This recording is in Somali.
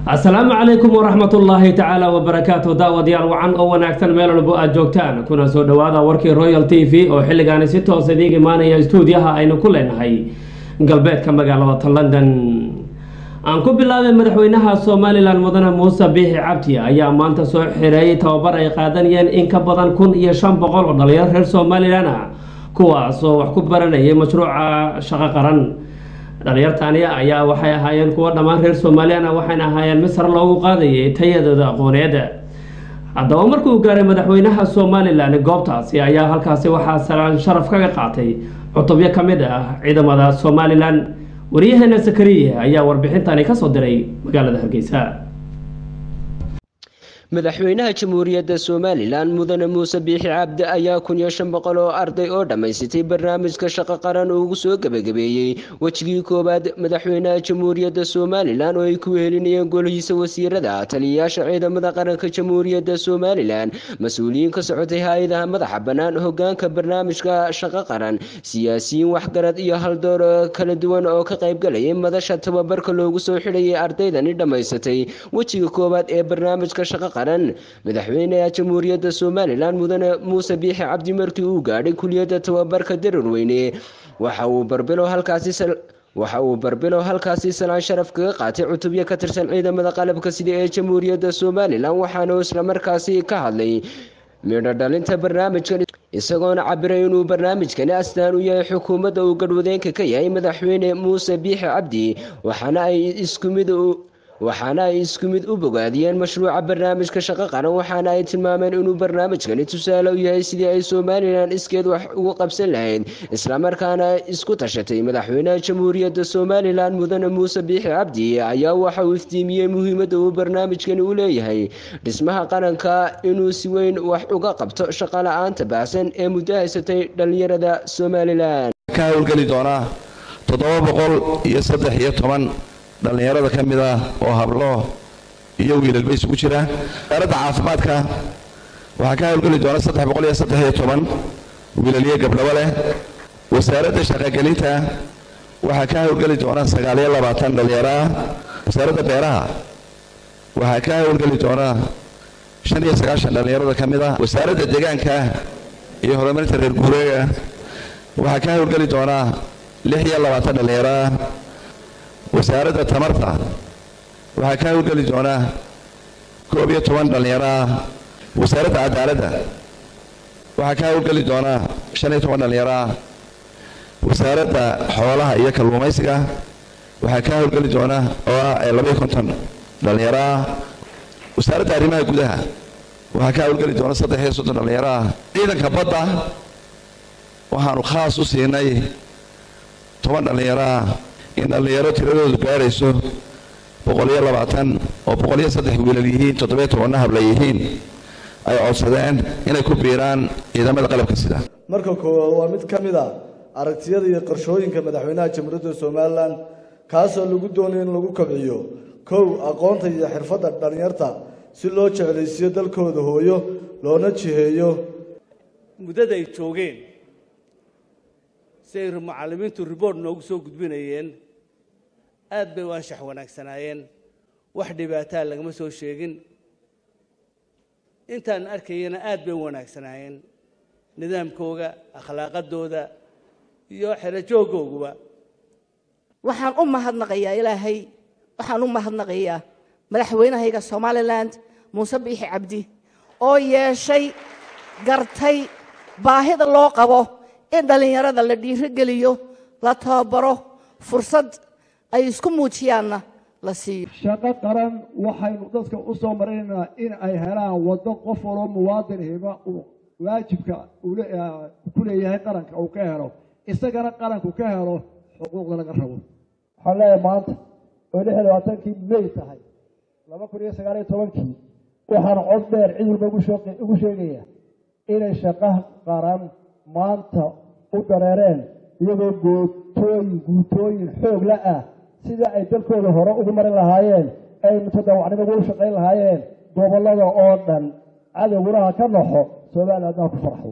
السلام عليكم ورحمة الله تعالى وبركاته داوديال وعن أو وناكتن ميل البؤة جوكتان كنا سو دوادا وركي رويال تي في أو حلقاني ستو صديقي مانيا استوديوها أين كلنا هاي قلبيت كما قالوا لندن أنكو بالله مدحوينها سوماليلاند مدن موسى بيحي عبتي أيام مانتا سو حيري توبر أي قادنيان إنكا بدن كن إيا شان بقول وداليار هير سوماليلاند كوا سو وحكو براني مشروع شقا قرن dhalinyartaani ayaa waxay ahaayeen kuwa dhammaan reer Soomaaliya waxayna ahaayeen Misr loogu qaadayay tayadooda aqooneed haddaba markuu gaaray madaxweynaha Soomaaliland goobtaasi ayaa halkaasi waxaa salaan sharaf kaga qaatay cutubyo kamid ah ciidamada Soomaaliland wariyahana Sakariye ayaa warbixintani ka soo diray magaalada Hargeysa madaxweynaha jamhuuriyadda Soomaaliland mudane Muuse Biixi Cabdi ayaa 1500 oo arday oo dhameystay barnaamijka shaqo qaran ugu soo gabagabeeyay wajigii koobaad madaxweynaha jamhuuriyadda Soomaaliland oo ay ku helinayeen golahiisa wasiirada taliyayaasha ciidamada qaranka jamhuuriyadda Soomaaliland mas'uuliyiin ka socotay hay'adaha madaxa banaan hoggaanka barnaamijka shaqo qaran siyaasiyiin waxgarad iyo haldoor kala duwan oo ka qayb galay madasha tababarka loogu soo xidhayay ardaydani dhameystay wajiga koobaad ee barnaamijka shaqo madaxweynaha jamhuuriyadda Soomaaliland mudane Muuse Biixi Cabdi markii uu gaadhay kuliyadda tababarka Daraweyne waxa uu barbilo halkaasi salaan sharaf kaga qaatay cutubyo ka tirsan ciidamada qalabka sida ee jamhuuriyadda Soomaaliland waxaana isla markaasi ka hadlay midho dhalinta barnaamijkan isagoona cabiray inuu barnaamijkani astaan u yahay xukuumadda uu gadwadeenka ka yahay madaxweyne Muuse Biixi Cabdi waxaana ay isku mid u bogaadiyeen mashruuca barnaamijka shaqo qaran waxaana ay tilmaameen inuu barnaamijkani tusaale u yahay sidii ay Soomaaliland iskeed wax ugu qabsan lahayd isla markaana isku tashatay madaxweynaha jamhuuriyadda Soomaaliland mudane Muuse Biixi Cabdi ayaa waxa uu iftiimiyay muhiimadda uu barnaamijkani u leeyahay dhismaha qaranka inuu si weyn wax uga qabto shaqo la'aanta baahsan ee muddo haysatay dhalinyarada Soomaaliland ka hawlgali doona 713 dhalinyarada kamid ah oo hablo iyo wiilal bay isugu jiraan wasaaradda caafimaadka waxa ka hawlgali doona 313 wiilal iyo gabdho leh wasaaradda shaqo-gelinta waxa ka hawlgali doona 920 dhalinyaro wasaaradda beeraha waxa ka hawlgali doona 95 dhalinyarada kamid ah wasaaradda deegaanka iyo horumarinta reer guuraaga waxa ka hawlgali doona 26 dhalinyaro wasaaradda tamarta waxa ka hawlgali doona 11 dhalinyaro wasaaradda cadaaladda waxa ka hawlgali doona 15 dhalinyaro wasaaradda xoolaha iyo kalluumaysiga waxa ka hawlgali doona 52 dhalinyaro wasaaradda arrimaha gudaha waxa ka hawlgali doona 30 dhalinyaro ciidanka badda waxaanu khaas u siinay 10 dhalinyaro in dhalinyaro tiradoodu gaarayso 120 oo 103 wiilal yihiin 17 habla yihiin ay codsadeen inay ku biiraan ciidamada qalabka sida marka koowaad waa mid kamid ah aragtiyada iyo qorshooyinka madaxweynaha jamhuuriyadda Soomaaliland kaasoo lagu doonayo in lagu kabciyo aqoonta iyo xirfadda dhalinyarta si loo jeclaysiyo dalkooda hooyo loona jiheeyo muddada ay joogeen سير معلمين الريبورت نوجسو قدبينيين aad bay u anshax wanaagsanaayeen wax dhibaato lagama soo sheegin intaan arkayna aad bay u wanaagsanaayeen nidaamkooda akhlaaqadooda iyo xirajoogooda waxaan u mahadnaqayaa Ilaahay waxaan u mahadnaqayaa madaxweynahayga Soomaaliland Muuse Biixi Cabdi oo yeeshay gartay baahida loo qabo in dhalinyarada la dhiirigeliyo la tababaro fursad ay isku muujiyaan la siiyo shaqo qaran waxaynu dadka u soo mareynaa in ay helaan wado qof walba muwaadin hiba uu waajibka ku leeyahay qaranka uu ka helo isagana qaranku ka helo xuquuqda laga rabo waxaan leeyahay maanta oo 26kii May tahay 2019 waxaan cod dheer cid walba ugu sheegaya inay shaqo qaran maanta u dareereen iyagoo guutooyin xoog la ah sida ay dalkooda hore ugu marin lahaayeen ay mutadawacnimo ugu shaqayn lahaayeen gobolada oo dhan cadawguraha ka noxo Soomaaliland ku farxo